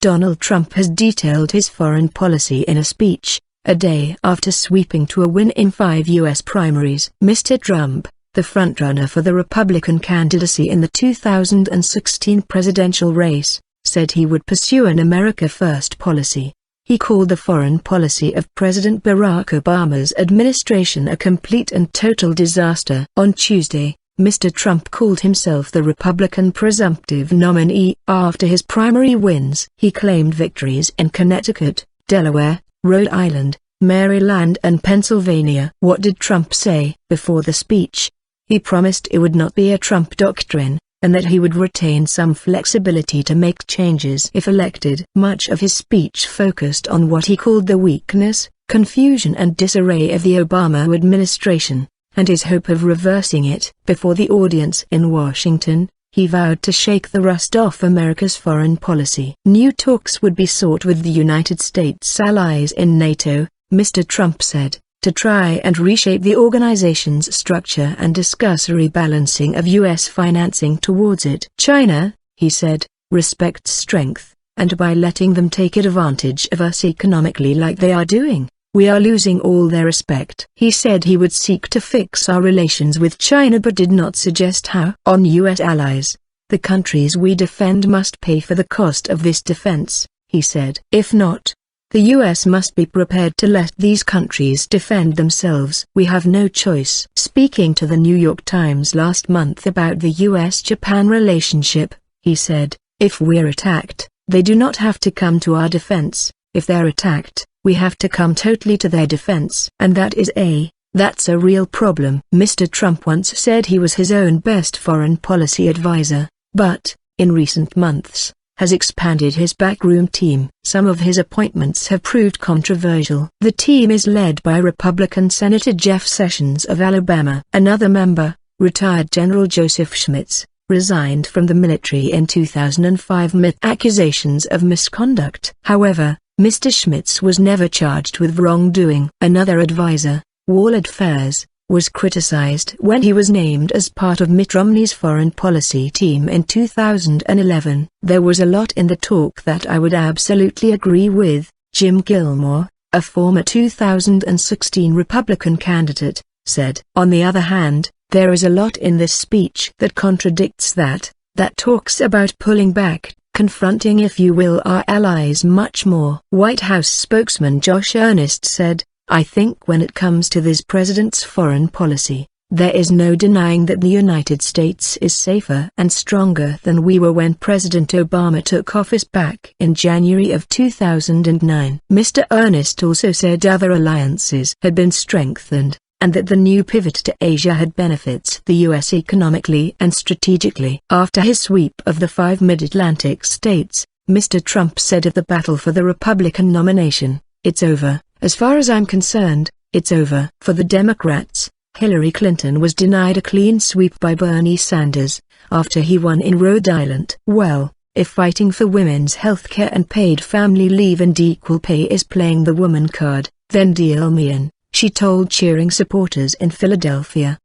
Donald Trump has detailed his foreign policy in a speech, a day after sweeping to a win in 5 U.S. primaries. Mr. Trump, the frontrunner for the Republican candidacy in the 2016 presidential race, said he would pursue an America First policy. He called the foreign policy of President Barack Obama's administration a complete and total disaster. On Tuesday, Mr. Trump called himself the Republican presumptive nominee after his primary wins. He claimed victories in Connecticut, Delaware, Rhode Island, Maryland and Pennsylvania. What did Trump say? Before the speech, he promised it would not be a Trump doctrine, and that he would retain some flexibility to make changes if elected. Much of his speech focused on what he called the weakness, confusion and disarray of the Obama administration, and his hope of reversing it. Before the audience in Washington, he vowed to shake the rust off America's foreign policy. New talks would be sought with the United States allies in NATO, Mr. Trump said, to try and reshape the organization's structure and discuss a rebalancing of U.S. financing towards it. China, he said, respects strength, and by letting them take advantage of us economically like they are doing, we are losing all their respect. He said he would seek to fix our relations with China but did not suggest how. On U.S. allies, the countries we defend must pay for the cost of this defense, he said. If not, the U.S. must be prepared to let these countries defend themselves. We have no choice. Speaking to the New York Times last month about the U.S.-Japan relationship, he said, if we're attacked, they do not have to come to our defense. If they're attacked, we have to come totally to their defense. And that's a real problem. Mr. Trump once said he was his own best foreign policy advisor, but, in recent months, has expanded his backroom team. Some of his appointments have proved controversial. The team is led by Republican Senator Jeff Sessions of Alabama. Another member, retired General Joseph Schmitz, resigned from the military in 2005 amid accusations of misconduct. However, Mr. Schmitz was never charged with wrongdoing. Another advisor, Willard Fairs, was criticized when he was named as part of Mitt Romney's foreign policy team in 2011. There was a lot in the talk that I would absolutely agree with, Jim Gilmore, a former 2016 Republican candidate, said. On the other hand, there is a lot in this speech that contradicts that talks about pulling back, confronting if you will our allies much more. White House spokesman Josh Earnest said, I think when it comes to this president's foreign policy, there is no denying that the United States is safer and stronger than we were when President Obama took office back in January of 2009. Mr. Earnest also said other alliances had been strengthened, and that the new pivot to Asia had benefits the U.S. economically and strategically. After his sweep of the 5 mid-Atlantic states, Mr. Trump said of the battle for the Republican nomination, it's over. As far as I'm concerned, it's over. For the Democrats, Hillary Clinton was denied a clean sweep by Bernie Sanders, after he won in Rhode Island. Well, if fighting for women's health care and paid family leave and equal pay is playing the woman card, then deal me in, she told cheering supporters in Philadelphia.